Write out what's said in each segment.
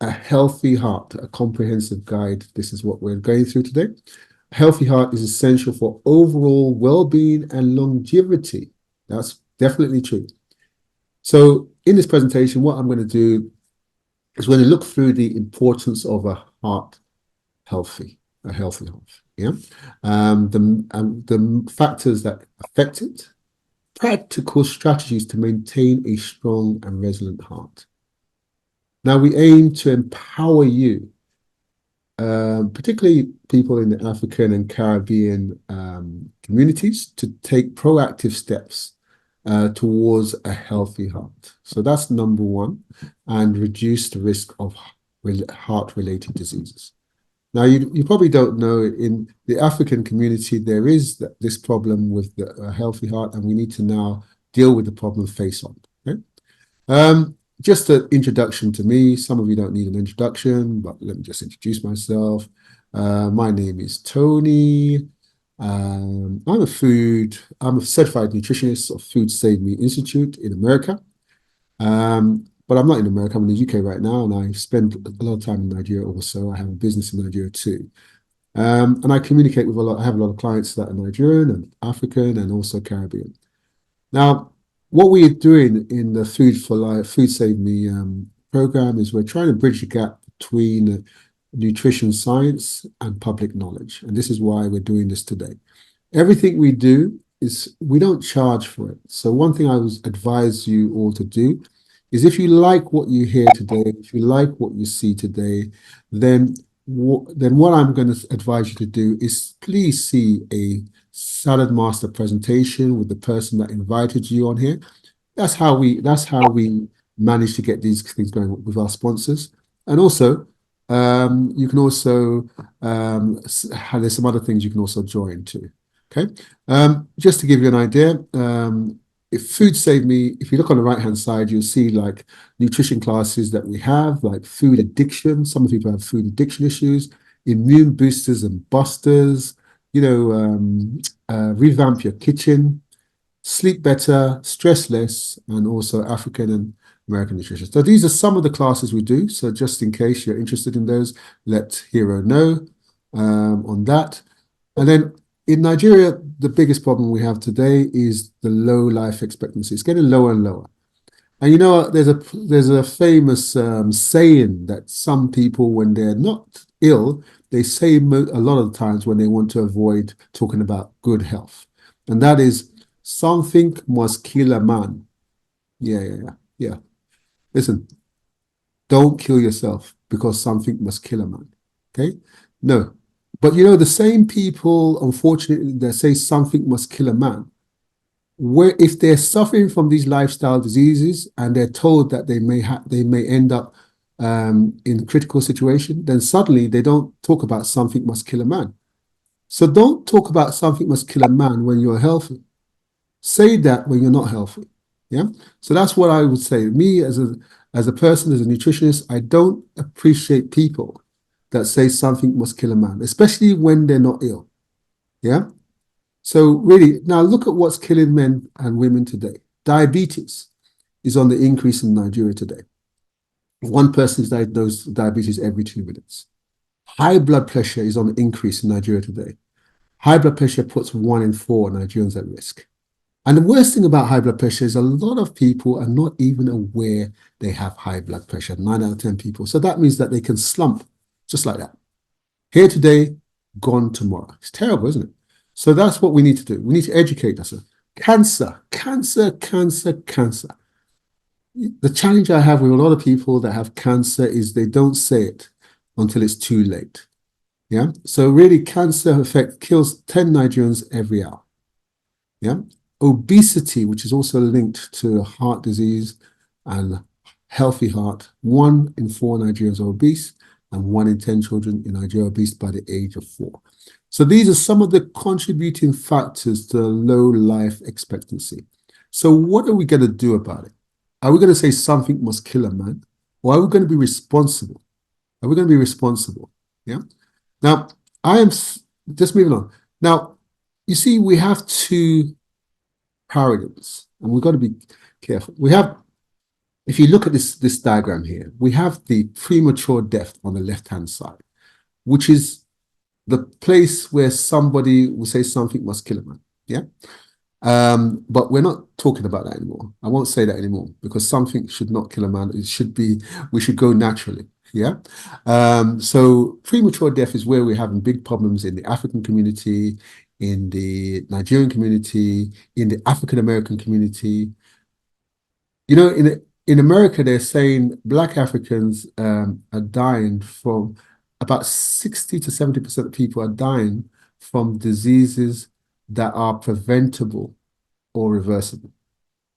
A healthy heart, a comprehensive guide. This is what we're going through today. A healthy heart is essential for overall well-being and longevity. That's definitely true. So in this presentation, what I'm going to do is we're going to look through the importance of a healthy heart. Yeah. The factors that affect it, practical strategies to maintain a strong and resilient heart. Now, we aim to empower you, particularly people in the African and Caribbean communities, to take proactive steps towards a healthy heart. So that's number one, and reduce the risk of heart-related diseases. Now, you probably don't know, in the African community, there is this problem with a healthy heart, and we need to now deal with the problem face on. Okay? Just an introduction to me. Some of you don't need an introduction, but let me just introduce myself. My name is Tony. I'm a certified nutritionist of Food Save Me Institute in America. But I'm not in America. I'm in the UK right now, and I spend a lot of time in Nigeria also. I have a business in Nigeria too. And I communicate with I have a lot of clients that are Nigerian and African and also Caribbean. Now, what we're doing in the Food for Life, Food Save Me program is we're trying to bridge the gap between nutrition science and public knowledge. And this is why we're doing this today. Everything we do is we don't charge for it. So one thing I would advise you all to do is, if you like what you hear today, if you like what you see today, then what I'm going to advise you to do is please see a Salad Master presentation with the person that invited you on here. That's how we manage to get these things going with our sponsors. And also, you can also there's some other things you can also join too. Okay, just to give you an idea, if Food Save Me, if you look on the right-hand side, you'll see like nutrition classes that we have, like food addiction. Some people have food addiction issues, immune boosters and busters, revamp your kitchen, sleep better, stress less, and also African and American nutrition. So these are some of the classes we do. So just in case you're interested in those, let Hero know on that. And then in Nigeria, the biggest problem we have today is the low life expectancy. It's getting lower and lower. And there's a famous saying that some people, when they're not ill, they say a lot of the times when they want to avoid talking about good health. And that is, something must kill a man. Yeah. Listen, don't kill yourself because something must kill a man. Okay? No. But the same people, unfortunately, that say something must kill a man, where if they're suffering from these lifestyle diseases and they're told that they may end up in critical situation, then suddenly they don't talk about something must kill a man. So don't talk about something must kill a man when you're healthy. Say that when you're not healthy. Yeah. So that's what I would say. Me as a person, as a nutritionist, I don't appreciate people that say something must kill a man, especially when they're not ill. Yeah. So really, now look at what's killing men and women today. Diabetes is on the increase in Nigeria today. One person is diagnosed with diabetes every 2 minutes. High blood pressure is on the increase in Nigeria today. High blood pressure puts 1 in 4 Nigerians at risk. And the worst thing about high blood pressure is a lot of people are not even aware they have high blood pressure, 9 out of 10 people. So that means that they can slump just like that. Here today, gone tomorrow. It's terrible, isn't it? So that's what we need to do. We need to educate us. Cancer. The challenge I have with a lot of people that have cancer is they don't say it until it's too late. Yeah. So really, cancer kills 10 Nigerians every hour. Yeah. Obesity, which is also linked to heart disease and healthy heart. 1 in 4 Nigerians are obese, and 1 in 10 children in Nigeria are obese by the age of 4. So these are some of the contributing factors to low life expectancy. So what are we going to do about it? Are we going to say something must kill a man? Or are we going to be responsible? Are we going to be responsible? Yeah. Now, I am just moving on. Now, you see, we have 2 paradigms, and we've got to be careful. We have if you look at this diagram here, we have the premature death on the left-hand side, which is the place where somebody will say something must kill a man. Yeah. But we're not talking about that anymore. I won't say that anymore because something should not kill a man. It should be, we should go naturally. Yeah. So premature death is where we're having big problems in the African community, in the Nigerian community, in the African American community. You know, in America, they're saying Black Africans are dying from about 60 to 70% of people are dying from diseases that are preventable or reversible.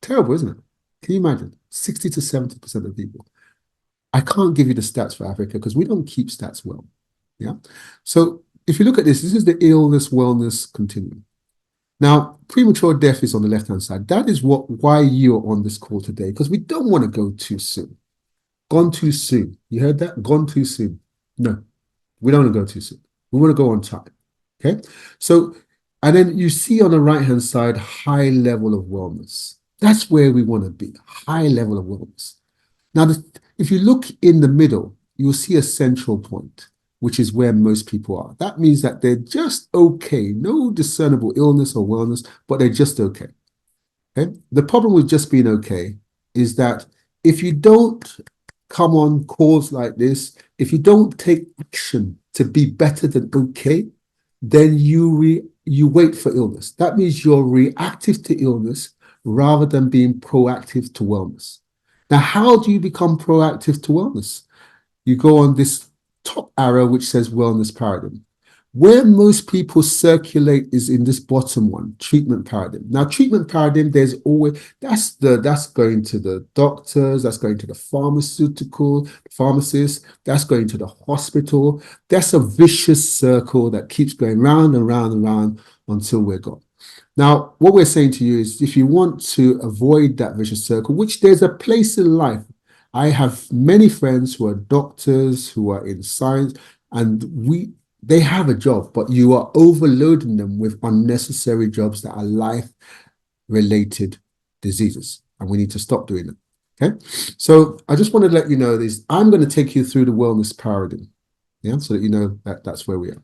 Terrible, isn't it? Can you imagine? 60 to 70% of people. I can't give you the stats for Africa because we don't keep stats well. Yeah. So if you look at this is the illness wellness continuum. Now, premature death is on the left-hand side. That is why you're on this call today, because we don't want to go too soon. Gone too soon. You heard that? Gone too soon. No, we don't want to go too soon. We want to go on time. Okay. So, and then you see on the right-hand side, high level of wellness. That's where we want to be, high level of wellness. Now, if you look in the middle, you'll see a central point, which is where most people are. That means that they're just okay, no discernible illness or wellness, but they're just okay. Okay. The problem with just being okay is that if you don't come on calls like this, if you don't take action to be better than okay, then you wait for illness. That means you're reactive to illness rather than being proactive to wellness. Now, how do you become proactive to wellness? You go on this top arrow, which says wellness paradigm. Where most people circulate is in this bottom one, treatment paradigm. Now, treatment paradigm, that's going to the doctors, that's going to the pharmacists, that's going to the hospital. That's a vicious circle that keeps going round and round and round until we're gone. Now, what we're saying to you is if you want to avoid that vicious circle, which there's a place in life. I have many friends who are doctors, who are in science, and they have a job, but you are overloading them with unnecessary jobs that are life-related diseases, and we need to stop doing them. Okay, so I just want to let you know this. I'm going to take you through the wellness paradigm, yeah, so that you know that that's where we are.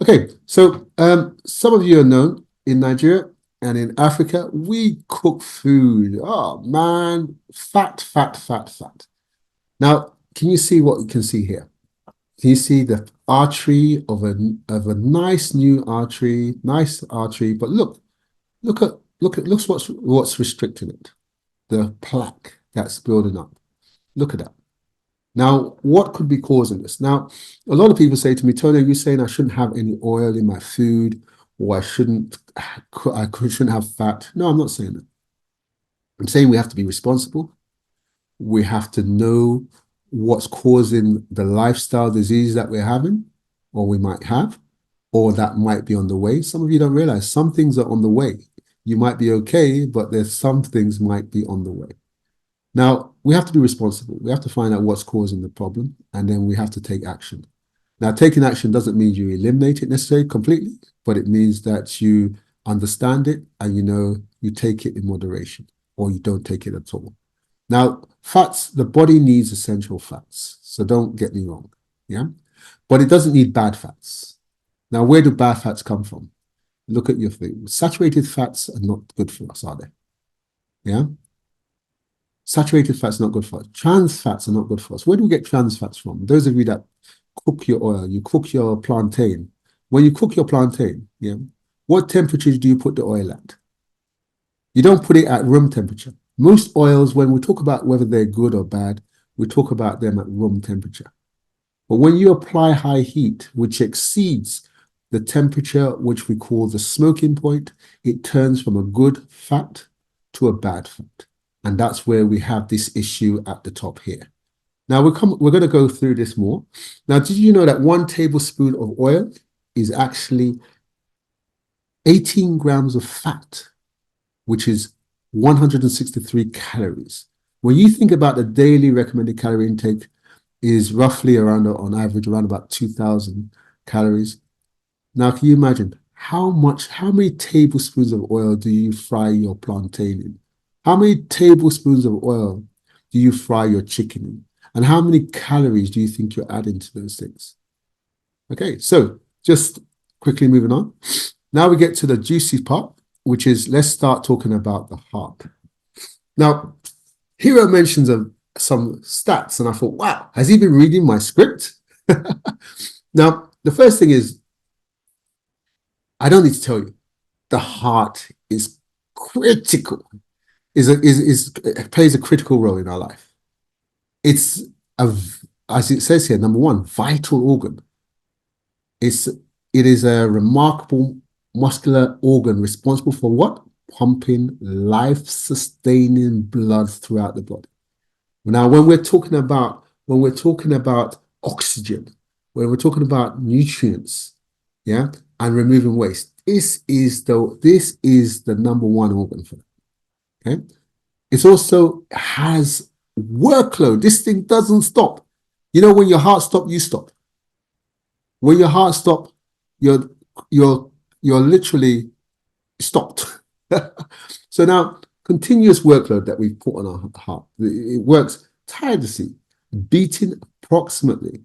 Okay, so some of you know in Nigeria and in Africa, we cook food. Oh man, fat, fat, fat, fat. Now, can you see what you can see here? Can you see the artery of a nice new artery, nice artery? But look what's restricting it. The plaque that's building up. Look at that. Now, what could be causing this? Now, a lot of people say to me, Tony, are you saying I shouldn't have any oil in my food, or I shouldn't have fat? No, I'm not saying that. I'm saying we have to be responsible. We have to know what's causing the lifestyle disease that we're having, or we might have, or that might be on the way. Some of you don't realize some things are on the way. You might be okay, but there's some things might be on the way. Now, we have to be responsible. We have to find out what's causing the problem, and then we have to take action. Now, taking action doesn't mean you eliminate it necessarily completely, but it means that you understand it and you take it in moderation, or you don't take it at all. Now, fats, the body needs essential fats, so don't get me wrong, yeah? But it doesn't need bad fats. Now, where do bad fats come from? Look at your thing. Saturated fats are not good for us, are they? Yeah? Saturated fats are not good for us. Trans fats are not good for us. Where do we get trans fats from? Those of you that cook your oil, you cook your plantain. When you cook your plantain, yeah, what temperature do you put the oil at? You don't put it at room temperature. Most oils, when we talk about whether they're good or bad, we talk about them at room temperature. But when you apply high heat, which exceeds the temperature which we call the smoking point, it turns from a good fat to a bad fat. And that's where we have this issue at the top here. Now we're going to go through this more. Now, did you know that 1 tablespoon of oil is actually 18 grams of fat, which is 163 calories? When you think about the daily recommended calorie intake is roughly around, on average, around about 2,000 calories. Now, can you imagine how many tablespoons of oil do you fry your plantain in? How many tablespoons of oil do you fry your chicken in? And how many calories do you think you're adding to those things? Okay, so just quickly moving on. Now we get to the juicy part, which is let's start talking about the heart. Now, Hero mentions some stats, and I thought, wow, has he been reading my script? Now, the first thing is, I don't need to tell you, the heart is critical, it plays a critical role in our life. It's a, as it says here, number one, vital organ. It is a remarkable muscular organ responsible for what? Pumping life-sustaining blood throughout the body. Now, when we're talking about oxygen, when we're talking about nutrients, yeah, and removing waste, this is the number one organ for it. Okay, it also has workload. This thing doesn't stop. You know, when your heart stops, you stop. When your heart stops, you're you're literally stopped. So now, continuous workload that we put on our heart, it works tirelessly, beating approximately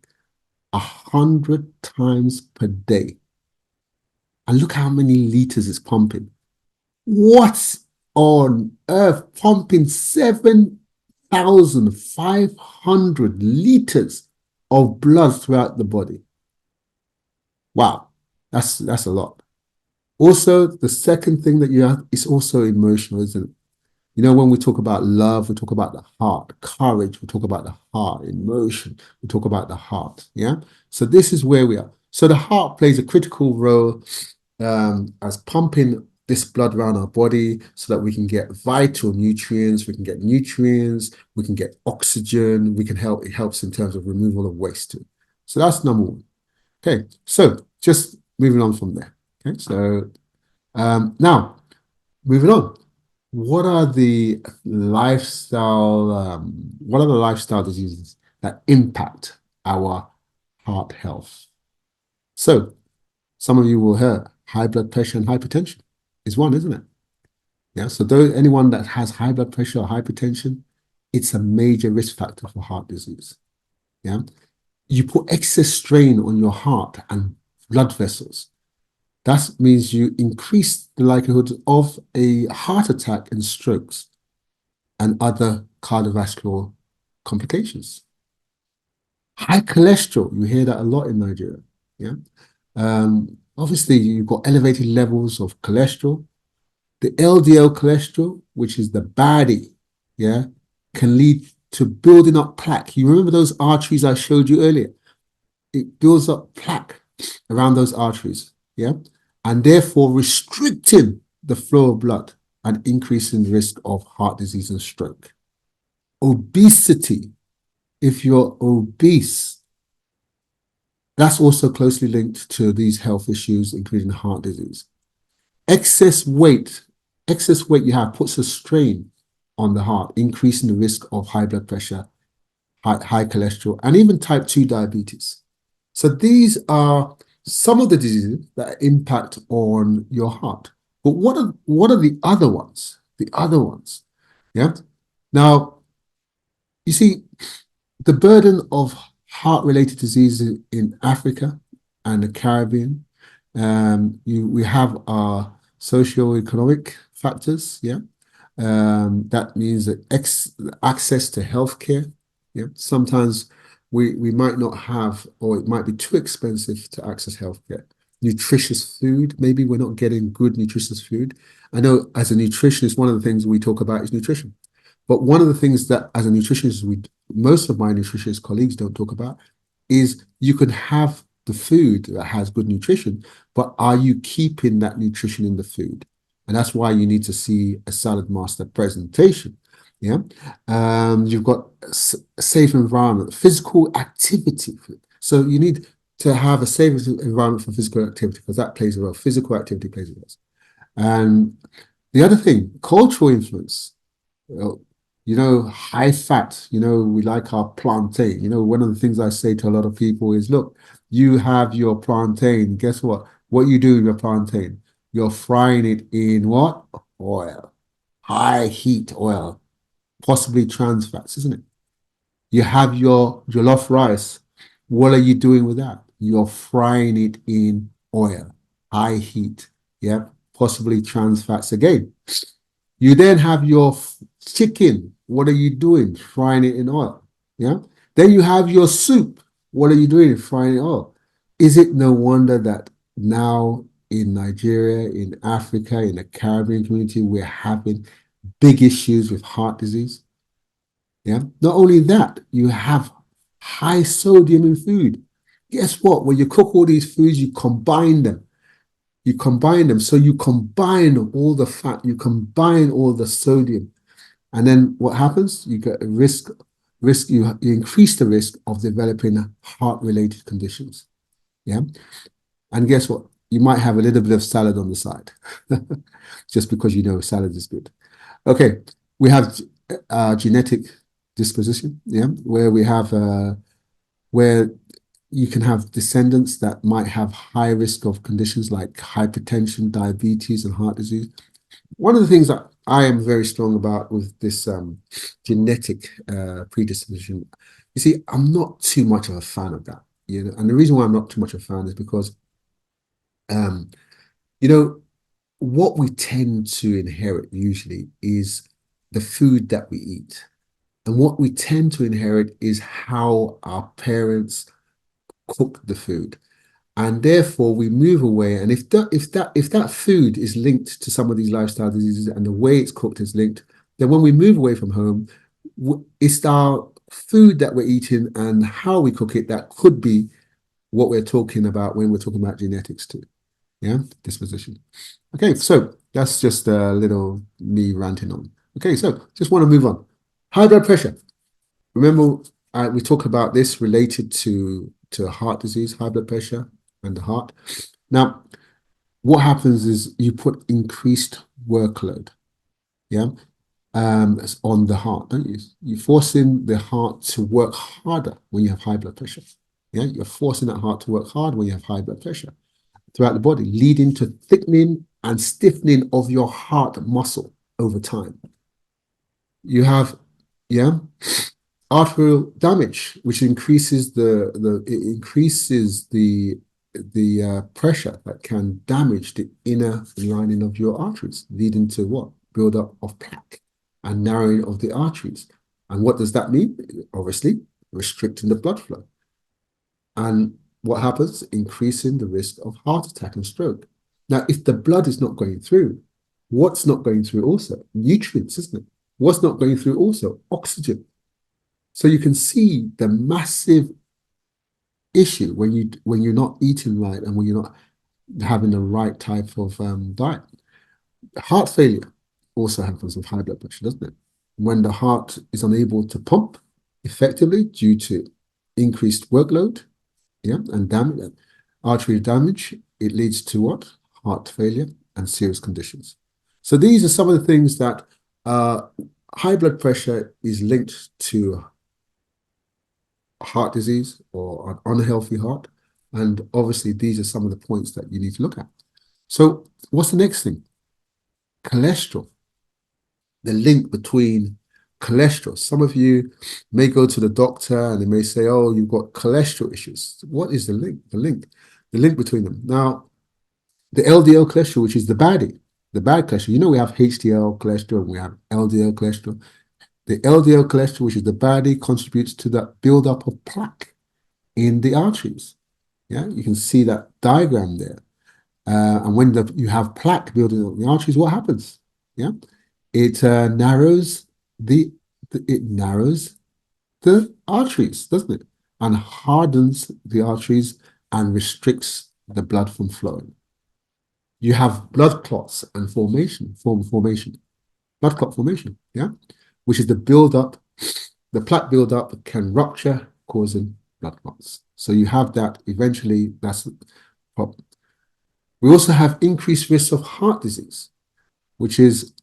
100 times per day. And look how many liters it's pumping. What on earth? Pumping 7,500 liters of blood throughout the body. Wow, that's a lot. Also, the second thing that you have is also emotional, isn't it? You know, when we talk about love, we talk about the heart. Courage, we talk about the heart. Emotion, we talk about the heart. Yeah. So this is where we are. So the heart plays a critical role as pumping this blood around our body so that we can get vital nutrients, we can get oxygen, it helps in terms of removal of waste too. So that's number one. Okay, so just moving on from there. Okay, so now moving on. What are the lifestyle diseases that impact our heart health? So some of you will hear high blood pressure and hypertension is one, isn't it? Yeah. So anyone that has high blood pressure or hypertension, it's a major risk factor for heart disease. Yeah. You put excess strain on your heart and blood vessels. That means you increase the likelihood of a heart attack and strokes and other cardiovascular complications. High cholesterol, you hear that a lot in Nigeria. Yeah. Obviously, you've got elevated levels of cholesterol. The LDL cholesterol, which is the baddie, yeah, can lead to building up plaque. You remember those arteries I showed you earlier? It builds up plaque around those arteries, yeah, and therefore restricting the flow of blood and increasing the risk of heart disease and stroke. Obesity, if you're obese, that's also closely linked to these health issues, including heart disease. Excess weight you have puts a strain on the heart, increasing the risk of high blood pressure, high cholesterol, and even type 2 diabetes. So these are some of the diseases that impact on your heart. But what are the other ones? The other ones, yeah? Now, you see, the burden of heart-related diseases in Africa and the Caribbean, we have our socioeconomic factors, yeah? That means that access to healthcare, yeah? Sometimes we might not have, or it might be too expensive to access healthcare. Nutritious food, maybe we're not getting good nutritious food. I know as a nutritionist, one of the things we talk about is nutrition. But one of the things that as a nutritionist, most of my nutritionist colleagues don't talk about is you can have the food that has good nutrition, but are you keeping that nutrition in the food? And that's why you need to see a salad master presentation. Yeah. You've got a safe environment, physical activity. So you need to have a safe environment for physical activity because that plays a role. Physical activity plays a role. And the other thing, cultural influence. High fat, we like our plantain. One of the things I say to a lot of people is, look, you have your plantain. Guess what? What you do with your plantain? You're frying it in what? Oil. High heat oil. possibly trans fats, isn't it? You have your jollof rice. What are you doing with that? You're frying it in oil, high heat. Yeah, possibly trans fats again. You then have your chicken. What are you doing? Frying it in oil. Yeah. Then you have your soup. What are you doing? Frying it in oil. Is it no wonder that now in Nigeria, in Africa, in the Caribbean community, we're having big issues with heart disease? Yeah. Not only that, you have high sodium in food. Guess what? When you cook all these foods, you combine them. You combine them. So you combine all the fat, you combine all the sodium. And then what happens? You get a you increase the risk of developing heart-related conditions. Yeah. And guess what? You might have a little bit of salad on the side, just because you know salad is good. Okay, we have genetic disposition, yeah, where we have where you can have descendants that might have high risk of conditions like hypertension, diabetes, and heart disease. One of the things that I am very strong about with this genetic predisposition, you see, I'm not too much of a fan of that. You know, and the reason why I'm not too much of a fan is because, um, you know, what we tend to inherit usually is the food that we eat. And what we tend to inherit is how our parents cook the food. And therefore we move away. And if that food is linked to some of these lifestyle diseases and the way it's cooked is linked, then when we move away from home, it's our food that we're eating and how we cook it that could be what we're talking about when we're talking about genetics too. Yeah, disposition. Okay, so that's just a little me ranting on. Okay, so just want to move on. High blood pressure. Remember, we talk about this related to heart disease, high blood pressure, and the heart. Now, what happens is you put increased workload, yeah, on the heart, don't you? You're forcing the heart to work harder when you have high blood pressure. Yeah, you're forcing that heart to work hard when you have high blood pressure throughout the body, leading to thickening and stiffening of your heart muscle over time. You have, yeah, arterial damage, which increases the pressure that can damage the inner lining of your arteries, leading to what? Buildup of plaque and narrowing of the arteries. And what does that mean? Obviously, restricting the blood flow. And what happens? Increasing the risk of heart attack and stroke. Now, if the blood is not going through, what's not going through also? Nutrients, isn't it? What's not going through also? Oxygen. So you can see the massive issue when you're not eating right and when you're not having the right type of diet. Heart failure also happens with high blood pressure, doesn't it? When the heart is unable to pump effectively due to increased workload, yeah, and damage, artery damage, it leads to what? Heart failure and serious conditions. So these are some of the things that uh, high blood pressure is linked to heart disease or an unhealthy heart. And obviously, these are some of the points that you need to look at. So what's the next thing? Cholesterol, the link between cholesterol. Some of you may go to the doctor and they may say, oh, you've got cholesterol issues. What is the link? The link between them. Now, the LDL cholesterol, which is the baddie, the bad cholesterol. You know, we have HDL cholesterol and we have LDL cholesterol. The LDL cholesterol, which is the baddie, contributes to the buildup of plaque in the arteries. Yeah, you can see that diagram there. And when you have plaque building up in the arteries, what happens? Yeah, it narrows the arteries, doesn't it? And hardens the arteries and restricts the blood from flowing. You have blood clots and formation, blood clot formation, yeah, which is the buildup. The plaque buildup can rupture, causing blood clots. So you have that eventually. That's the problem. We also have increased risk of heart disease, which is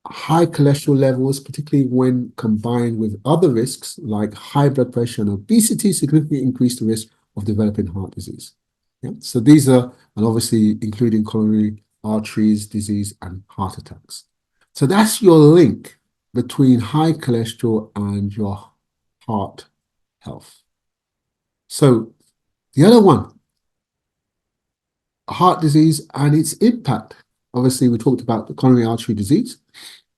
high cholesterol levels, particularly when combined with other risks like high blood pressure and obesity, significantly increase the risk of developing heart disease. Yeah? So these are, and obviously including coronary arteries disease and heart attacks. So that's your link. between high cholesterol and your heart health. So the other one, heart disease and its impact. Obviously, we talked about the coronary artery disease,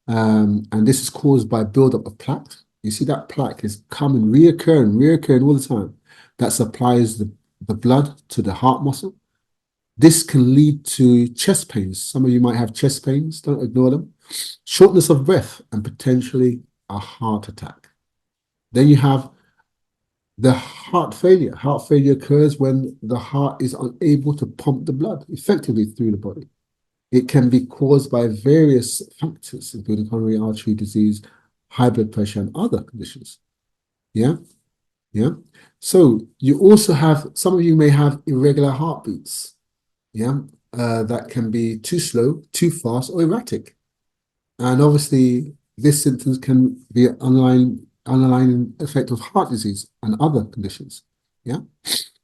and this is caused by buildup of plaque. You see that plaque is coming, reoccurring all the time. That supplies the blood to the heart muscle. This can lead to chest pains. Some of you might have chest pains, don't ignore them. Shortness of breath and potentially a heart attack. Then you have the heart failure. Heart failure occurs when the heart is unable to pump the blood effectively through the body. It can be caused by various factors, including coronary artery disease, high blood pressure, and other conditions. Yeah, yeah. So you also have, some of you may have irregular heartbeats. Yeah, that can be too slow, too fast, or erratic. And obviously, this symptoms can be an underlying effect of heart disease and other conditions. Yeah.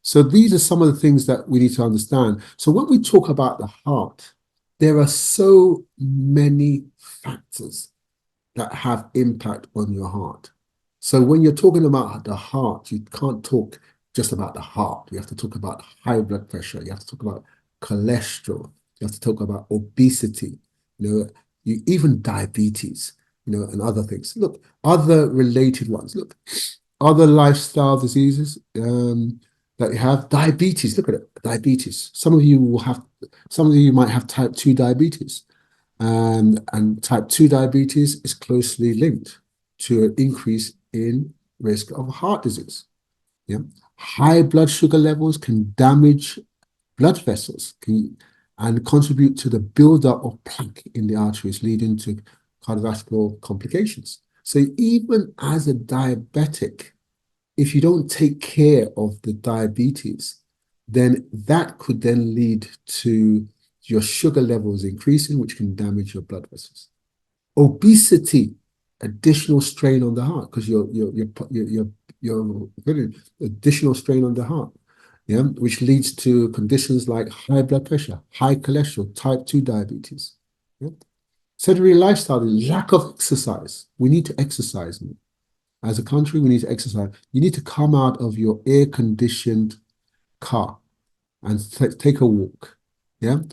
So these are some of the things that we need to understand. So when we talk about the heart, there are so many factors that have impact on your heart. So when you're talking about the heart, you can't talk just about the heart. You have to talk about high blood pressure. You have to talk about cholesterol. You have to talk about obesity, even diabetes, and other things. Look, other related ones. Look, other lifestyle diseases that you have. Diabetes. Look at it. Diabetes. Some of you might have type 2 diabetes. And type 2 diabetes is closely linked to an increase in risk of heart disease. Yeah. High blood sugar levels can damage blood vessels and contribute to the buildup of plaque in the arteries, leading to cardiovascular complications. So even as a diabetic, if you don't take care of the diabetes, then that could then lead to your sugar levels increasing, which can damage your blood vessels. Obesity, additional strain on the heart, because you're additional strain on the heart, yeah, which leads to conditions like high blood pressure, high cholesterol, type 2 diabetes. Yeah. Sedentary lifestyle, lack of exercise. We need to exercise more. As a country, we need to exercise. You need to come out of your air-conditioned car and take a walk. Yeah.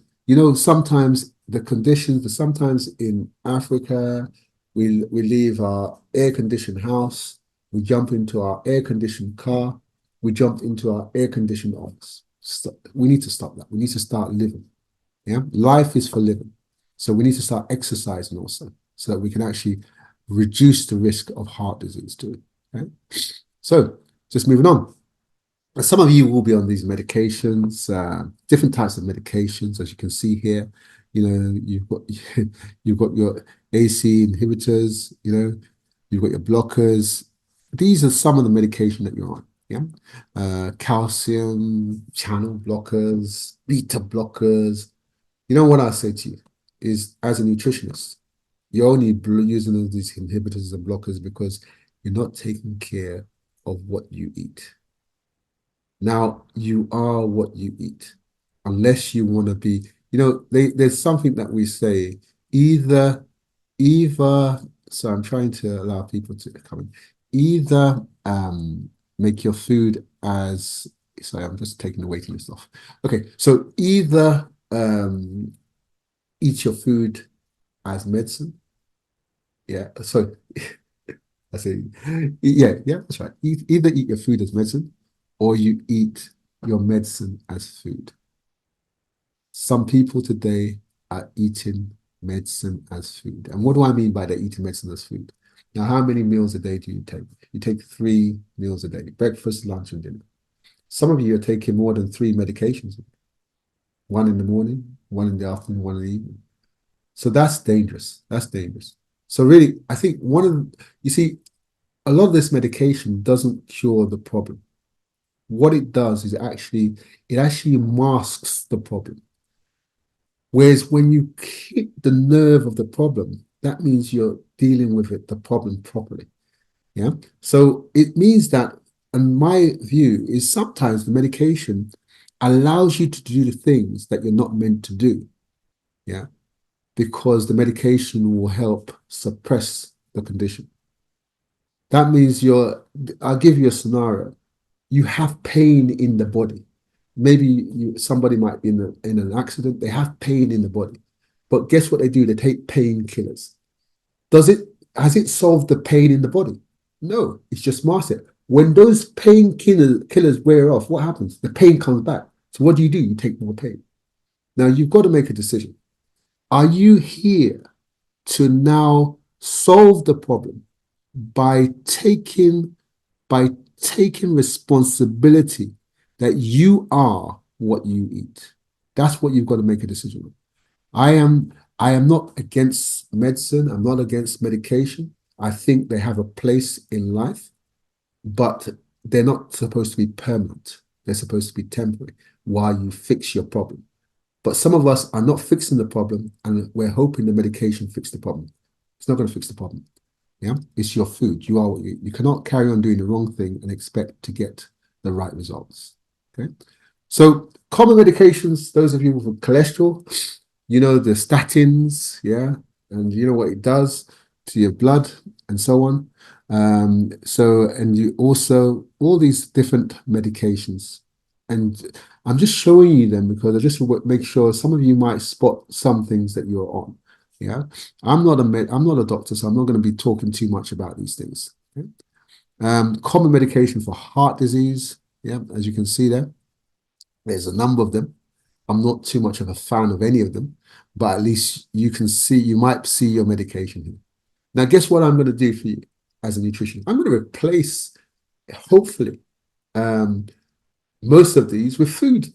Sometimes the conditions, sometimes in Africa, we leave our air-conditioned house, we jump into our air-conditioned car, we jump into our air-conditioned office. We need to stop that. We need to start living. Yeah. Life is for living. So we need to start exercising also so that we can actually reduce the risk of heart disease too. Okay? So just moving on. Some of you will be on these medications, different types of medications, as you can see here. You've got you've got your AC inhibitors, you've got your blockers. These are some of the medication that you're on. Yeah, calcium channel blockers, beta blockers. You know what I say to you is, as a nutritionist, you're only using these inhibitors and blockers because you're not taking care of what you eat. Now, you are what you eat, unless you want to be, there's something that we say, either, so I'm trying to allow people to come in, either make your food as, sorry, I'm just taking the waiting list off. Okay, so either eat your food as medicine. Yeah, so I say, yeah, that's right. Either eat your food as medicine or you eat your medicine as food. Some people today are eating medicine as food. And what do I mean by that, eating medicine as food? Now, how many meals a day do you take? You take 3 meals a day, breakfast, lunch, and dinner. Some of you are taking more than 3 medications. One in the morning, one in the afternoon, one in the evening. So that's dangerous. That's dangerous. So really, I think you see, a lot of this medication doesn't cure the problem. What it does is it actually masks the problem. Whereas when you hit the nerve of the problem, that means you're dealing with the problem properly. Yeah. So it means that, in my view, is sometimes the medication allows you to do the things that you're not meant to do. Yeah. Because the medication will help suppress the condition. That means I'll give you a scenario. You have pain in the body. Maybe somebody might be in an accident, they have pain in the body. But guess what they do? They take painkillers. Does it Has it solved the pain in the body? No, it's just masked it. When those killers wear off, what happens? The pain comes back. So what do? You take more pain. Now you've got to make a decision. Are you here to now solve the problem by by taking responsibility that you are what you eat? That's what you've got to make a decision on. I am not against medicine. I'm not against medication. I think they have a place in life, but they're not supposed to be permanent. They're supposed to be temporary while you fix your problem. But some of us are not fixing the problem, and we're hoping the medication fix the problem. It's not going to fix the problem. Yeah, it's your food. You are what you eat. You cannot carry on doing the wrong thing and expect to get the right results. Okay, so common medications. Those of you with cholesterol, you know the statins, yeah, and you know what it does to your blood and so on. And you also all these different medications, and I'm just showing you them because I just want to make sure some of you might spot some things that you're on. Yeah, I'm not a doctor, so I'm not going to be talking too much about these things. Okay? Common medication for heart disease. Yeah, as you can see there, there's a number of them. I'm not too much of a fan of any of them, but at least you might see your medication here. Now, guess what I'm going to do for you as a nutritionist? I'm going to replace, hopefully, most of these with food.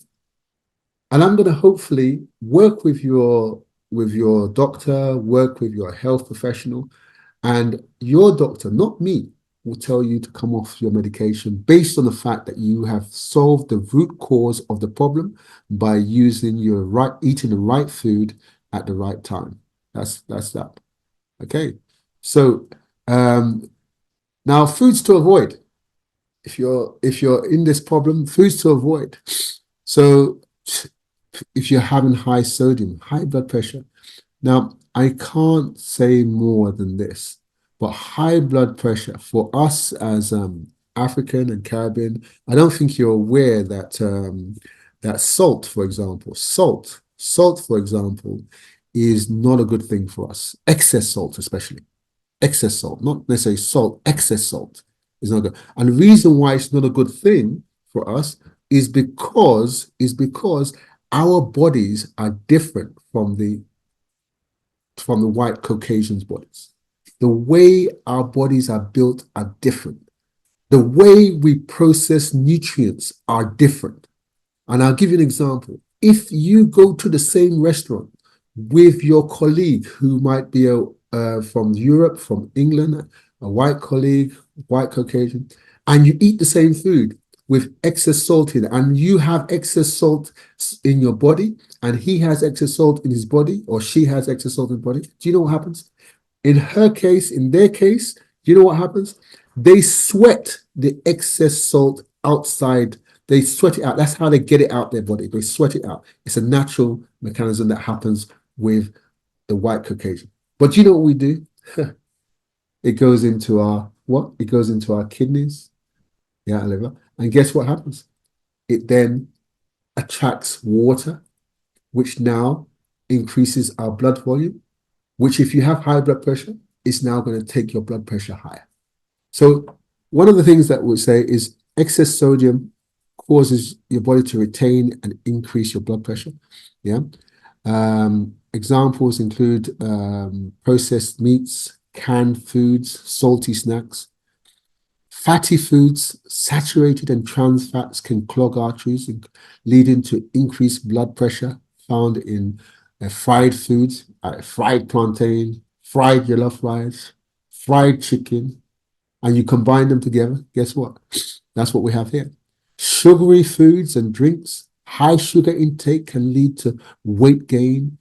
And I'm going to hopefully work with your doctor, work with your health professional, and your doctor, not me, will tell you to come off your medication based on the fact that you have solved the root cause of the problem by eating the right food at the right time. That's that. Okay. So now foods to avoid. If you're in this problem, foods to avoid. So if you're having high sodium, high blood pressure. Now, I can't say more than this, but high blood pressure for us as African and Caribbean, I don't think you're aware that that salt, for example, is not a good thing for us. Excess salt, especially excess salt, not necessarily salt, excess salt is not good. And the reason why it's not a good thing for us is because our bodies are different from the white Caucasians' bodies. The way our bodies are built are different. The way we process nutrients are different. And I'll give you an example. If you go to the same restaurant with your colleague who might be from Europe, from England, a white colleague, white Caucasian, and you eat the same food with excess salt in it, and you have excess salt in your body, and he has excess salt in his body, or she has excess salt in the body, do you know what happens? In their case, do you know what happens? They sweat the excess salt outside. They sweat it out. That's how they get it out their body. They sweat it out. It's a natural mechanism that happens with the white Caucasian. But do you know what we do? It goes into our what? It goes into our kidneys, yeah, liver. And guess what happens? It then attracts water, which now increases our blood volume, which if you have high blood pressure, is now going to take your blood pressure higher. So one of the things that we'll say is excess sodium causes your body to retain and increase your blood pressure. Yeah. Examples include processed meats, canned foods, salty snacks. Fatty foods, saturated and trans fats can clog arteries, leading to increased blood pressure found in fried foods, fried plantain, fried yellow fries, fried chicken, and you combine them together, guess what? That's what we have here. Sugary foods and drinks, high sugar intake can lead to weight gain,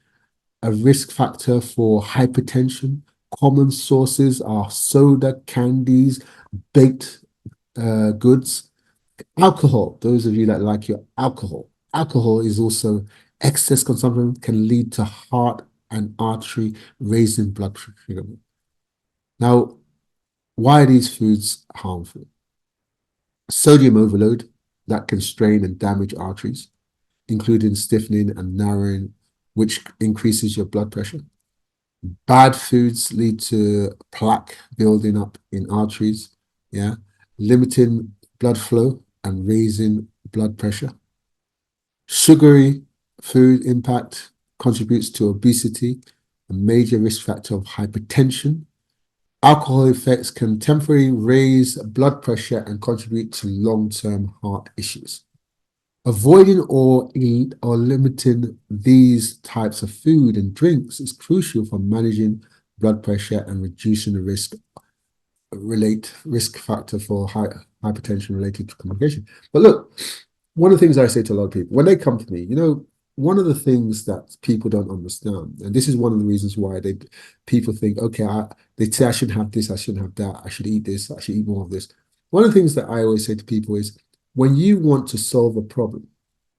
a risk factor for hypertension. Common sources are soda, candies, baked goods. Alcohol, those of you that like your alcohol. Alcohol is also excess consumption can lead to heart and artery raising blood sugar. Now, why are these foods harmful? Sodium overload that can strain and damage arteries, including stiffening and narrowing, which increases your blood pressure. Bad foods lead to plaque building up in arteries, yeah, limiting blood flow and raising blood pressure. Sugary food impact contributes to obesity, a major risk factor of hypertension. Alcohol effects can temporarily raise blood pressure and contribute to long-term heart issues. Avoiding or limiting these types of food and drinks is crucial for managing blood pressure and reducing the risk factor for hypertension related to complication. But look, one of the things I say to a lot of people when they come to me, one of the things that people don't understand, and this is one of the reasons why people think, okay, they say I shouldn't have this, I shouldn't have that, I should eat this, I should eat more of this. One of the things that I always say to people is when you want to solve a problem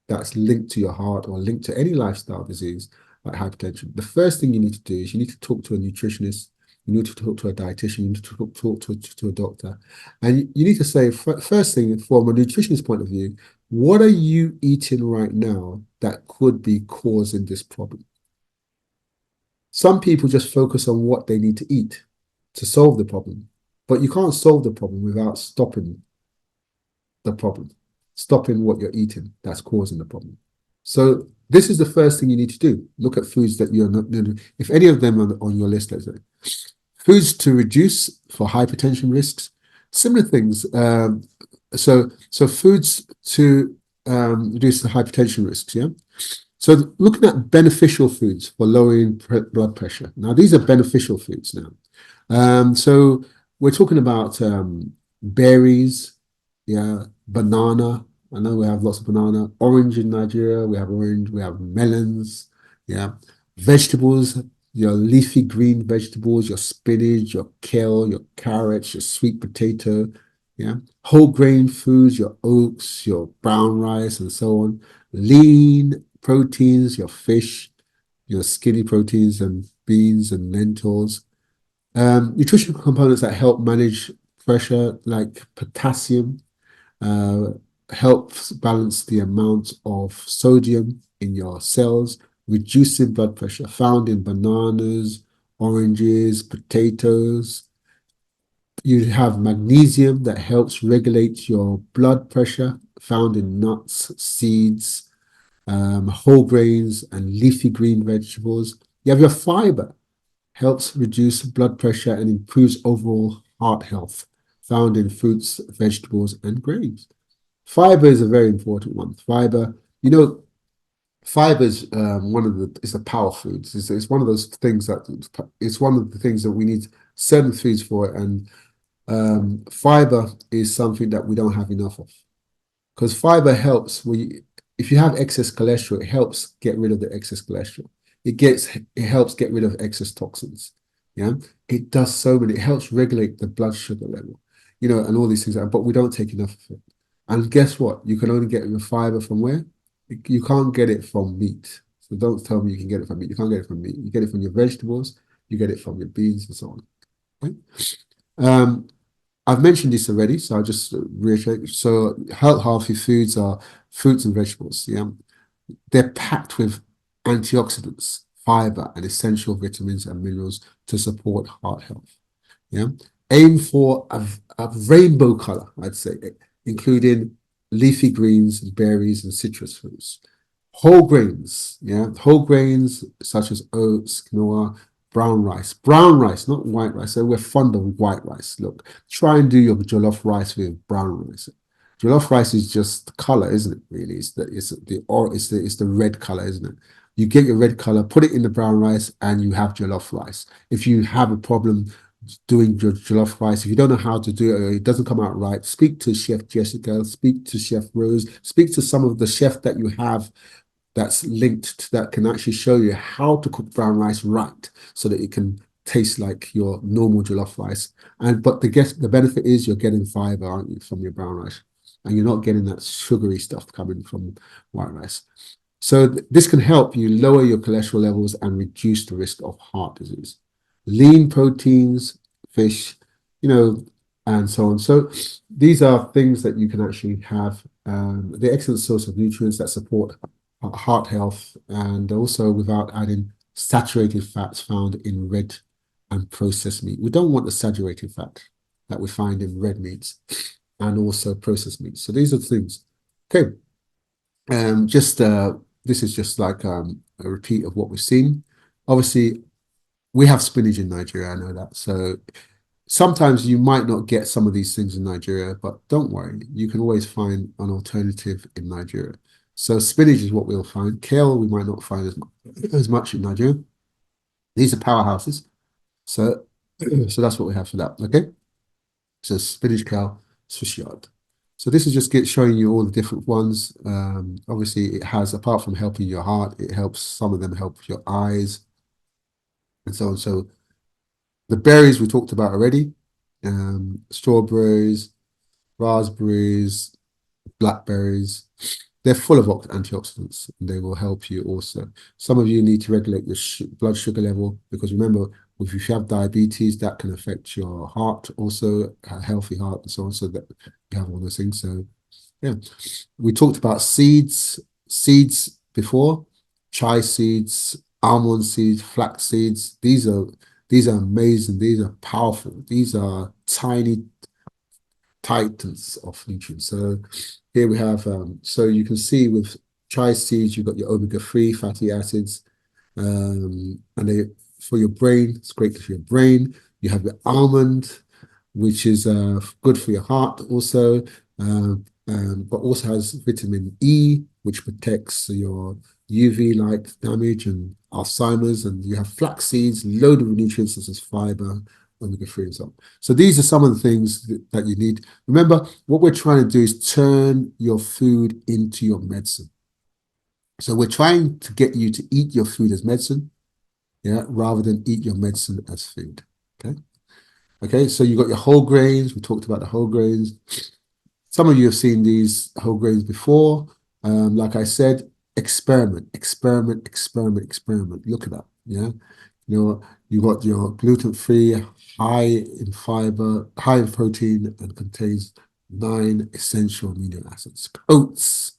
that's linked to your heart or linked to any lifestyle disease like hypertension, the first thing you need to do is you need to talk to a nutritionist, you need to talk to a dietitian, you need to talk to a doctor. And you need to say, first thing, from a nutritionist point of view, what are you eating right now that could be causing this problem? Some people just focus on what they need to eat to solve the problem, but you can't solve the problem without stopping the problem, stopping what you're eating that's causing the problem. So this is the first thing you need to do. Look at foods that you're not, if any of them are on your list, let's say. Foods to reduce for hypertension risks, similar things. So foods to reduce the hypertension risks, yeah? So looking at beneficial foods for lowering blood pressure. Now, these are beneficial foods now. So we're talking about berries, yeah, banana. I know we have lots of banana. Orange in Nigeria, we have orange, we have melons, yeah. Vegetables, your leafy green vegetables, your spinach, your kale, your carrots, your sweet potato, yeah. Whole grain foods, your oats, your brown rice, and so on. Lean proteins, your fish, your skinny proteins and beans and lentils. Nutritional components that help manage pressure, like potassium, uh, helps balance the amount of sodium in your cells, reducing blood pressure, found in bananas, oranges, potatoes. You have magnesium that helps regulate your blood pressure, found in nuts, seeds, whole grains, and leafy green vegetables. You have your fiber, helps reduce blood pressure and improves overall heart health, found in fruits, vegetables, and grains. Fiber is a very important one. Fiber is one of the it's a power foods. It's one of those things that it's one of the things that we need certain foods for, and fiber is something that we don't have enough of because fiber helps if you have excess cholesterol, it helps get rid of the excess cholesterol. It helps get rid of excess toxins. Yeah, it does so many. It helps regulate the blood sugar level, and all these things. But we don't take enough of it. And guess what? You can only get your fiber from where? You can't get it from meat. So don't tell me you can get it from meat. You can't get it from meat. You get it from your vegetables. You get it from your beans and so on. Okay? Um, I've mentioned this already, so I'll just reiterate. So healthy foods are fruits and vegetables. Yeah, they're packed with antioxidants, fiber, and essential vitamins and minerals to support heart health. Yeah, aim for a rainbow color, I'd say, including leafy greens, berries, and citrus fruits. Whole grains, yeah, whole grains such as oats, quinoa, brown rice, not white rice. So we're fond of white rice. Look, try and do your jollof rice with brown rice. Jollof rice is just color, isn't it? Really, it's the red color, isn't it? You get your red color, put it in the brown rice, and you have jollof rice. If you have a problem doing your jollof rice, if you don't know how to do it or it doesn't come out right, speak to Chef Jessica, speak to Chef Rose, speak to some of the chef that you have that's linked to that can actually show you how to cook brown rice right so that it can taste like your normal jollof rice. But the benefit is you're getting fiber, aren't you, from your brown rice, and you're not getting that sugary stuff coming from white rice. So this can help you lower your cholesterol levels and reduce the risk of heart disease. Lean proteins, fish, you know, and so on. So these are things that you can actually have. They're excellent source of nutrients that support heart health, and also without adding saturated fats found in red and processed meat. We don't want the saturated fat that we find in red meats and also processed meats. So these are the things. Okay, just this is just like a repeat of what we've seen. Obviously, we have spinach in Nigeria. I know that. So sometimes you might not get some of these things in Nigeria, but don't worry, you can always find an alternative in Nigeria. So spinach is what we'll find. Kale we might not find as much in Nigeria. These are powerhouses. So so that's what we have for that. Okay. So spinach, kale, Swiss yard. So this is just showing you all the different ones. Obviously, it has, apart from helping your heart, it helps, some of them help your eyes and so on. So the berries we talked about already, strawberries, raspberries, blackberries, they're full of antioxidants and they will help you also. Some of you need to regulate your blood sugar level because remember, if you have diabetes, that can affect your heart also, a healthy heart and so on, so that you have all those things. So yeah, we talked about seeds before, chai seeds, almond seeds, flax seeds. These are amazing. These are powerful. These are tiny titans of nutrients. So here we have, so you can see with chai seeds, you've got your omega-3 fatty acids, and they, for your brain, it's great for your brain. You have your almond, which is good for your heart also, but also has vitamin E, which protects your UV light damage and Alzheimer's. And you have flax seeds, loaded with nutrients such as fiber, omega-3 and so on. So these are some of the things that you need. Remember, what we're trying to do is turn your food into your medicine. So we're trying to get you to eat your food as medicine, yeah, rather than eat your medicine as food. Okay. Okay, so you got your whole grains. We talked about the whole grains. Some of you have seen these whole grains before. Like I said, experiment, experiment, experiment, experiment. Look at that. Yeah. You got your gluten-free, high in fiber, high in protein, and contains 9 essential amino acids. Oats,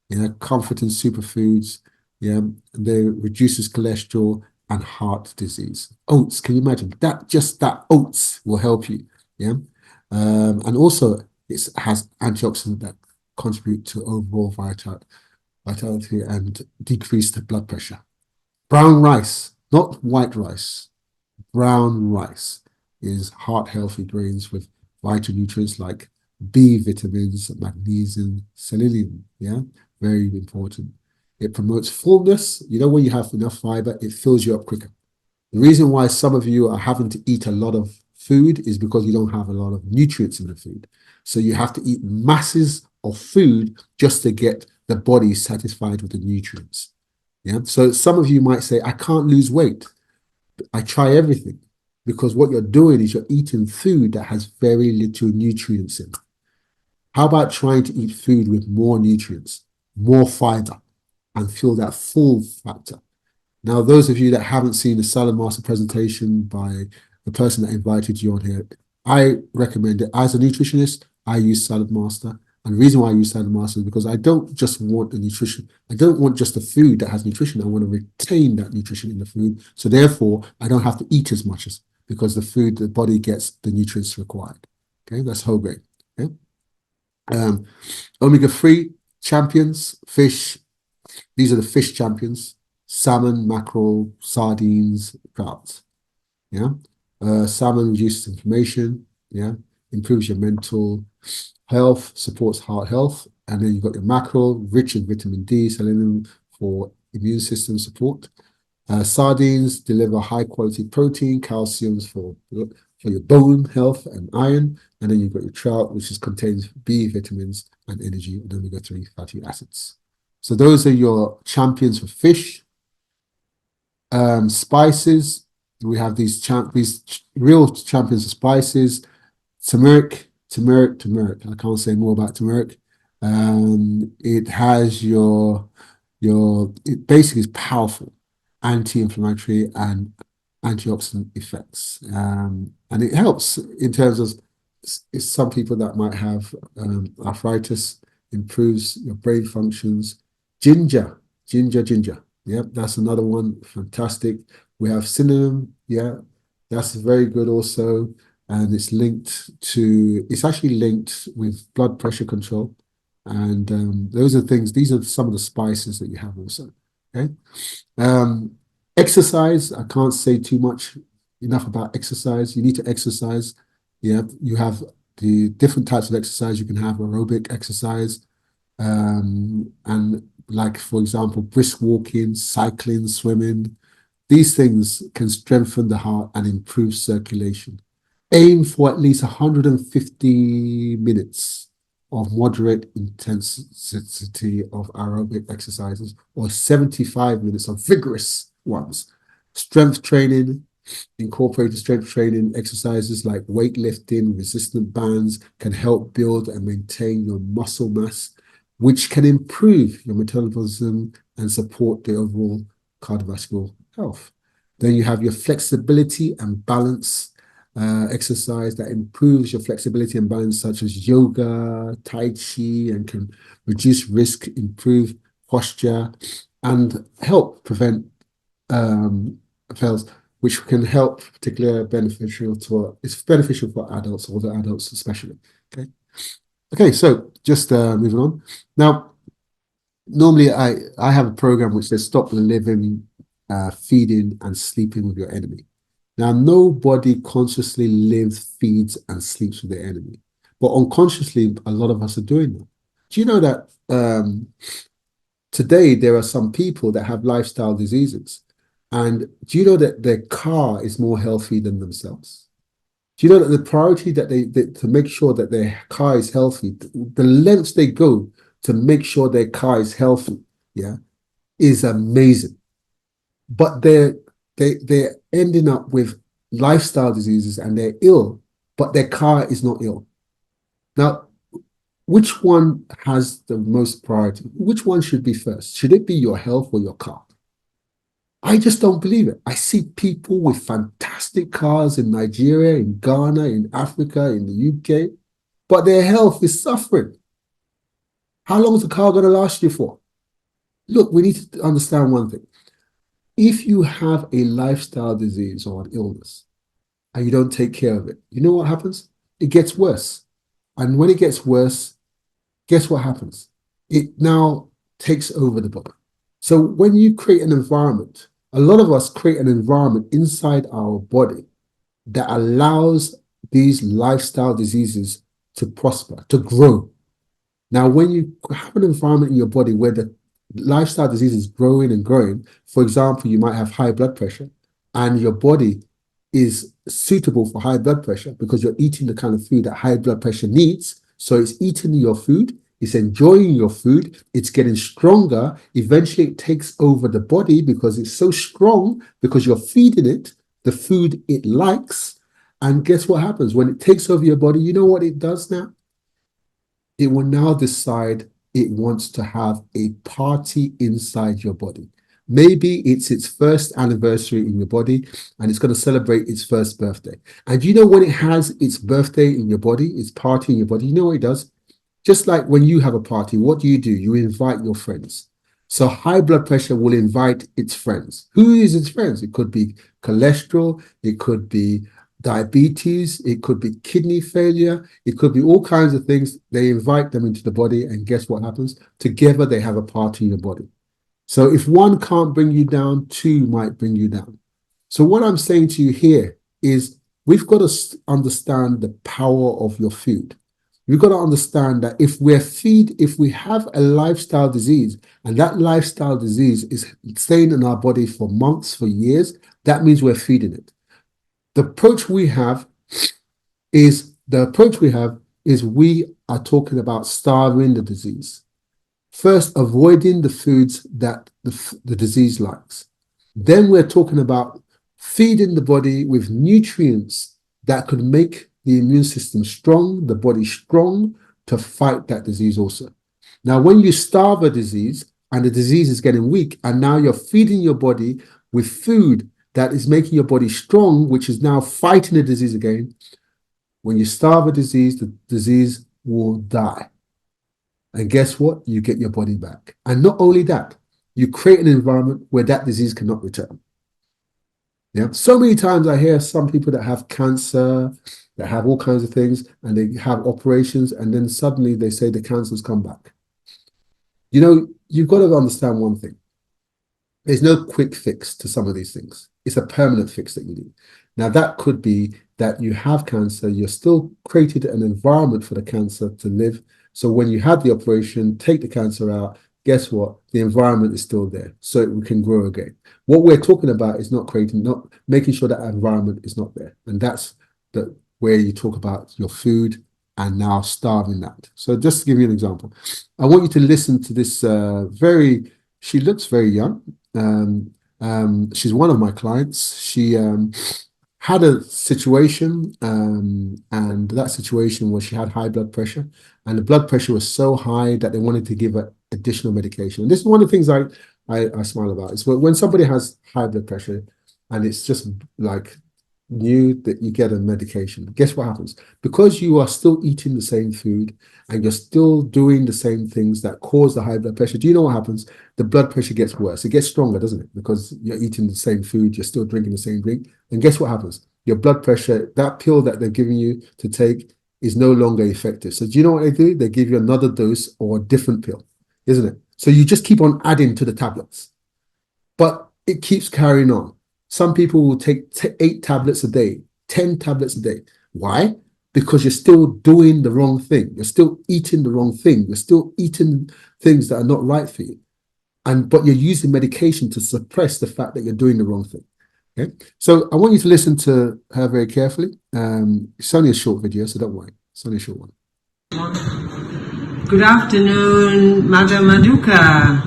yeah, comforting superfoods, yeah, they reduces cholesterol and heart disease. Oats, can you imagine that? Just that oats will help you, yeah, and also it has antioxidants that contribute to overall vitality and decrease the blood pressure. Brown rice, not white rice. Brown rice is heart healthy grains with vital nutrients like B vitamins, magnesium, selenium. Yeah, very important. It promotes fullness. You know, when you have enough fiber, it fills you up quicker. The reason why some of you are having to eat a lot of food is because you don't have a lot of nutrients in the food. So you have to eat masses of food just to get the body satisfied with the nutrients. Yeah. So some of you might say, I can't lose weight. I try everything because what you're doing is you're eating food that has very little nutrients in it. How about trying to eat food with more nutrients, more fiber, and feel that full factor? Now, those of you that haven't seen the Salad Master presentation by the person that invited you on here, I recommend it. As a nutritionist, I use Salad Master. And the reason why I use Salad Master is because I don't just want the nutrition. I don't want just the food that has nutrition. I want to retain that nutrition in the food. So therefore, I don't have to eat as much as because the body gets the nutrients required. Okay, that's whole grain. Okay. Omega-3 champions, fish. These are the fish champions: salmon, mackerel, sardines, trout. Yeah. Salmon reduces inflammation. Yeah. Improves your mental health, supports heart health. And then you've got your mackerel, rich in vitamin D, selenium for immune system support. Sardines deliver high quality protein, calciums for your bone health and iron. And then you've got your trout, which contains B vitamins and energy and omega-3 fatty acids. So those are your champions for fish. Spices, we have these real champions of spices. Turmeric. I can't say more about turmeric. It has it basically is powerful, anti-inflammatory and antioxidant effects. And it helps in terms of some people that might have arthritis, improves your brain functions. Ginger, ginger. Yep, that's another one. Fantastic. We have cinnamon. Yeah, that's very good also. And it's actually linked with blood pressure control. And those are things, these are some of the spices that you have also. Okay. Um, Exercise, I can't say too much enough about exercise. You need to exercise. Yeah, you have the different types of exercise. You can have aerobic exercise, and like, for example, brisk walking, cycling, swimming. These things can strengthen the heart and improve circulation. Aim for at least 150 minutes of moderate intensity of aerobic exercises or 75 minutes of vigorous ones. Strength training, incorporated strength training exercises like weightlifting, resistant bands can help build and maintain your muscle mass, which can improve your metabolism and support the overall cardiovascular health. Then you have your flexibility and balance exercise that improves your flexibility and balance, such as yoga, tai chi, and can reduce risk, improve posture, and help prevent fails, which can help particularly beneficial to it's beneficial for adults, older adults especially. Okay. Okay, so just moving on. Now, normally I have a program which says stop living, feeding, and sleeping with your enemy. Now, nobody consciously lives, feeds, and sleeps with their enemy, but unconsciously, a lot of us are doing that. Do you know that today there are some people that have lifestyle diseases, and do you know that their car is more healthy than themselves? Do you know that the priority that to make sure that their car is healthy, the lengths they go to make sure their car is healthy, yeah, is amazing. But they're ending up with lifestyle diseases and they're ill, but their car is not ill. Now, which one has the most priority? Which one should be first? Should it be your health or your car? I just don't believe it. I see people with fantastic cars in Nigeria, in Ghana, in Africa, in the UK, but their health is suffering. How long is the car going to last you for? Look, we need to understand one thing. If you have a lifestyle disease or an illness and you don't take care of it, you know what happens? It gets worse. And when it gets worse, guess what happens? It now takes over the body. So when you create an environment, a lot of us create an environment inside our body that allows these lifestyle diseases to prosper, to grow. Now, when you have an environment in your body where the lifestyle disease is growing and growing, for example, you might have high blood pressure, and your body is suitable for high blood pressure because you're eating the kind of food that high blood pressure needs. So it's eating your food, it's enjoying your food, it's getting stronger. Eventually, it takes over the body because it's so strong because you're feeding it the food it likes. And guess what happens? When it takes over your body, you know what it does now? It will now decide it wants to have a party inside your body. Maybe it's its first anniversary in your body and it's going to celebrate its first birthday. And you know when it has its birthday in your body, its party in your body, you know what it does? Just like when you have a party, what do? You invite your friends. So high blood pressure will invite its friends. Who is its friends? It could be cholesterol, it could be diabetes, it could be kidney failure, it could be all kinds of things. They invite them into the body, and guess what happens? Together, they have a party in your body. So if one can't bring you down, two might bring you down. So what I'm saying to you here is we've got to understand the power of your food. We've got to understand that if we have a lifestyle disease and that lifestyle disease is staying in our body for months, for years, that means we're feeding it. The approach we have is we are talking about starving the disease. First, avoiding the foods that the disease likes. Then we're talking about feeding the body with nutrients that could make the immune system strong, the body strong to fight that disease also. Now, when you starve a disease and the disease is getting weak, and now you're feeding your body with food that is making your body strong, which is now fighting the disease again. When you starve a disease, the disease will die. And guess what? You get your body back. And not only that, you create an environment where that disease cannot return. Yeah. So many times I hear some people that have cancer, that have all kinds of things, and they have operations, and then suddenly they say the cancer's come back. You know, you've got to understand one thing. There's no quick fix to some of these things. It's a permanent fix that you need. Now, that could be that you have cancer, you're still created an environment for the cancer to live. So when you have the operation, take the cancer out, guess what? The environment is still there, so it can grow again. What we're talking about is not making sure that environment is not there. And that's where you talk about your food and now starving that. So just to give you an example, I want you to listen to this she looks very young. She's one of my clients. She had a situation, and that situation was she had high blood pressure, and the blood pressure was so high that they wanted to give her additional medication. And this is one of the things I smile about. Is when somebody has high blood pressure, and it's just like new that you get a medication. Guess what happens? Because you are still eating the same food and you're still doing the same things that cause the high blood pressure, do you know what happens? The blood pressure gets worse. It gets stronger, doesn't it? Because you're eating the same food, you're still drinking the same drink. And guess what happens? Your blood pressure, that pill that they're giving you to take is no longer effective. So do you know what they do? They give you another dose or a different pill, isn't it? So you just keep on adding to the tablets. But it keeps carrying on. Some people will take 8 tablets a day, 10 tablets a day. Why? Because you're still doing the wrong thing. You're still eating the wrong thing. You're still eating things that are not right for you. But you're using medication to suppress the fact that you're doing the wrong thing. Okay. So I want you to listen to her very carefully. It's only a short video, so don't worry. It's only a short one. Good afternoon, Madam Maduka.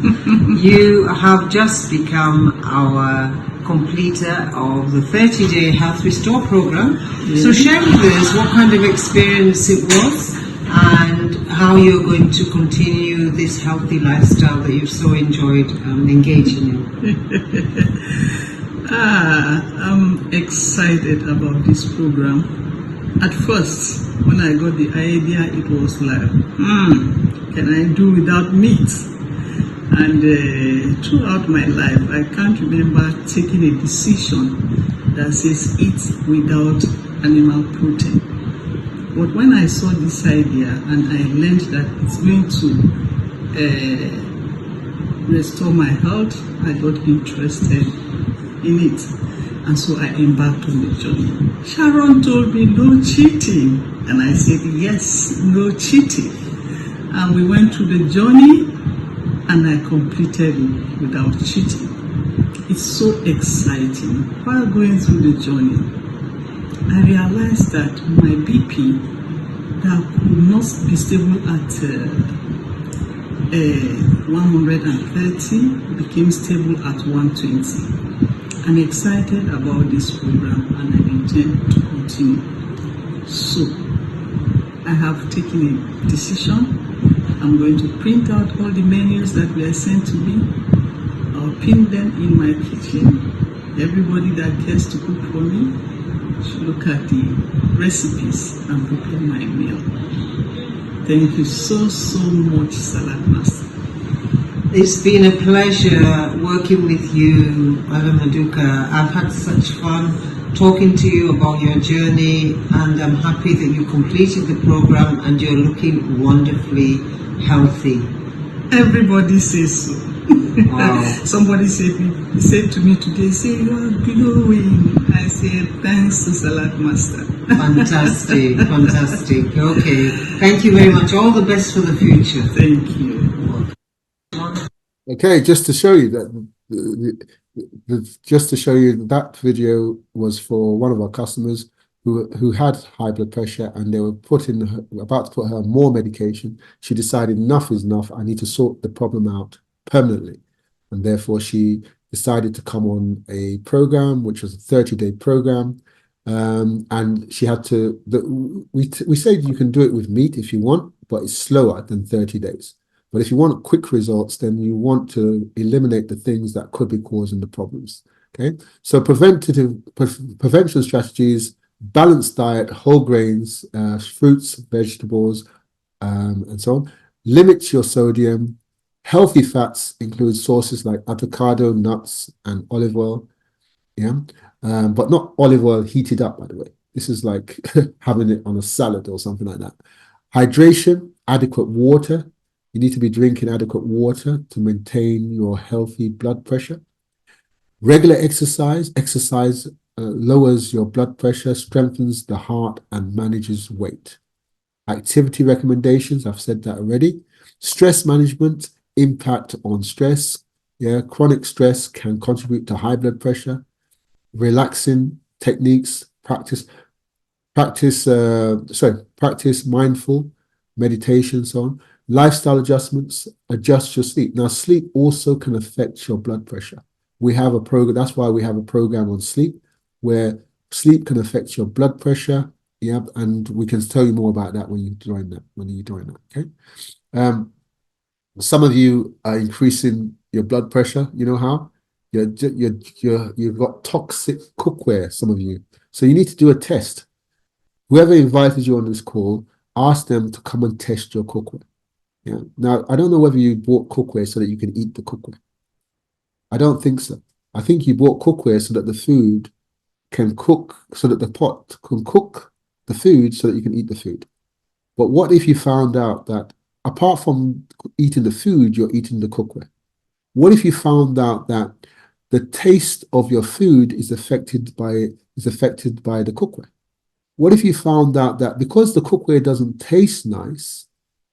You have just become our completer of the 30-day Health Restore program. Yeah. So share with us what kind of experience it was and how you're going to continue this healthy lifestyle that you've so enjoyed engaging in. I'm excited about this program. At first, when I got the idea, it was like, can I do without meat? And throughout my life, I can't remember taking a decision that says eat without animal protein. But when I saw this idea and I learned that it's going to restore my health, I got interested in it. And so I embarked on the journey. Sharon told me no cheating. And I said, yes, no cheating. And we went through the journey and I completed it without cheating. It's so exciting. While going through the journey, I realized that my BP that could not be stable at 130 became stable at 120. I'm excited about this program and I intend to continue. So, I have taken a decision. I'm going to print out all the menus that were sent to me. I'll pin them in my kitchen. Everybody that cares to cook for me should look at the recipes and prepare my meal. Thank you so much, Salad Master. It's been a pleasure working with you, Madam Maduka. I've had such fun talking to you about your journey, and I'm happy that you completed the program and you're looking wonderfully healthy. Everybody says so. Wow. Somebody said to me today, you are glowing. I said, thanks to Salad Master. Fantastic, fantastic. Okay, thank you very much. All the best for the future. Thank you. Okay, just to show you that, that video was for one of our customers who had high blood pressure, and they were about to put her more medication. She decided enough is enough. I need to sort the problem out permanently, and therefore she decided to come on a program, which was a 30-day program, and she had to. We said you can do it with meat if you want, but it's slower than 30 days. But if you want quick results, then you want to eliminate the things that could be causing the problems. Okay, so prevention strategies: balanced diet, whole grains, fruits, vegetables, and so on. Limit your sodium. Healthy fats include sources like avocado, nuts, and olive oil. Yeah, but not olive oil heated up, by the way. This is like having it on a salad or something like that. Hydration, adequate water. You need to be drinking adequate water to maintain your healthy blood pressure. Regular exercise. Exercise lowers your blood pressure, strengthens the heart, and manages weight. Activity recommendations, I've said that already. Stress management, impact on stress. Yeah, chronic stress can contribute to high blood pressure. Relaxing techniques, practice mindful meditation, so on. Lifestyle adjustments, adjust your sleep. Now, sleep also can affect your blood pressure. We have a program, that's why we have a program on sleep, where sleep can affect your blood pressure. Yeah, and we can tell you more about that when you join that. Okay. Um, some of you are increasing your blood pressure. You know how? You've got toxic cookware, some of you. So you need to do a test. Whoever invited you on this call, ask them to come and test your cookware. Yeah. Now, I don't know whether you bought cookware so that you can eat the cookware. I don't think so. I think you bought cookware so that the food can cook, so that the pot can cook the food so that you can eat the food. But what if you found out that apart from eating the food, you're eating the cookware? What if you found out that the taste of your food is affected by the cookware? What if you found out that because the cookware doesn't taste nice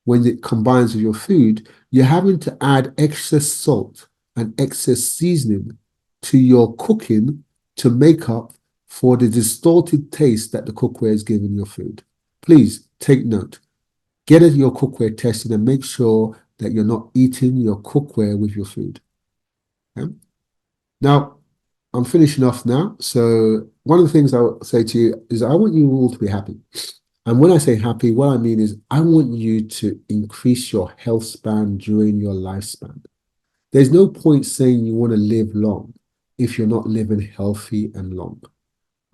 when it combines with your food, you're having to add excess salt and excess seasoning to your cooking to make up for the distorted taste that the cookware is giving your food? Please take note. Get your cookware tested and make sure that you're not eating your cookware with your food. Okay? Now, I'm finishing off now. So one of the things I will say to you is I want you all to be happy. And when I say happy, what I mean is I want you to increase your health span during your lifespan. There's no point saying you want to live long if you're not living healthy and long.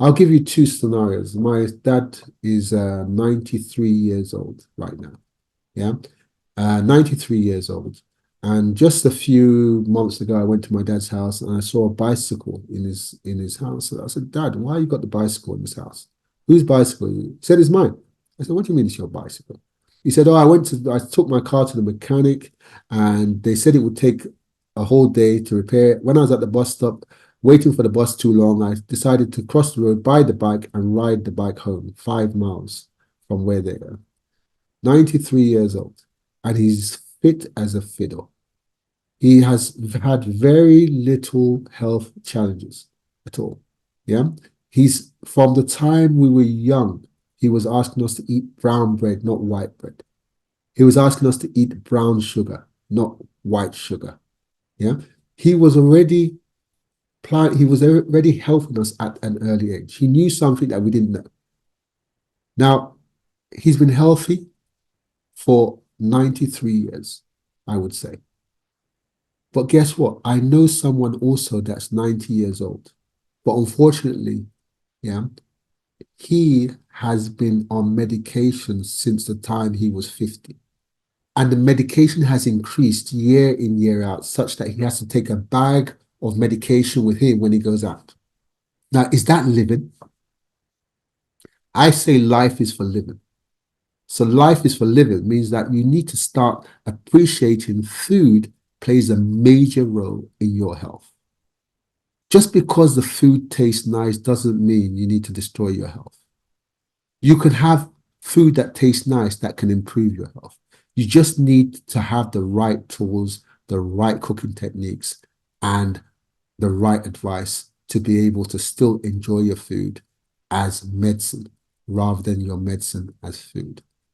I'll give you two scenarios. My dad is 93 years old right now. Yeah. 93 years old. And just a few months ago, I went to my dad's house and I saw a bicycle in his house. So I said, Dad, why you got the bicycle in this house? Whose bicycle? He said, it's mine. I said, what do you mean it's your bicycle? He said, oh, I took my car to the mechanic and they said it would take a whole day to repair it. When I was at the bus stop, waiting for the bus too long, I decided to cross the road, buy the bike and ride the bike home 5 miles from where they are. 93 years old. And he's fit as a fiddle. He has had very little health challenges at all. Yeah. He's from the time we were young, he was asking us to eat brown bread, not white bread. He was asking us to eat brown sugar, not white sugar. Yeah. He was already helping us at an early age. He knew something that we didn't know. Now, he's been healthy for 93 years, I would say. But guess what? I know someone also that's 90 years old. But unfortunately, yeah, he has been on medication since the time he was 50. And the medication has increased year in, year out, such that he has to take a bag of medication with him when he goes out. Now, is that living? I say life is for living. So life is for living means that you need to start appreciating food plays a major role in your health. Just because the food tastes nice doesn't mean you need to destroy your health. You can have food that tastes nice that can improve your health. You just need to have the right tools, the right cooking techniques, and the right advice to be able to still enjoy your food as medicine rather than your medicine as food.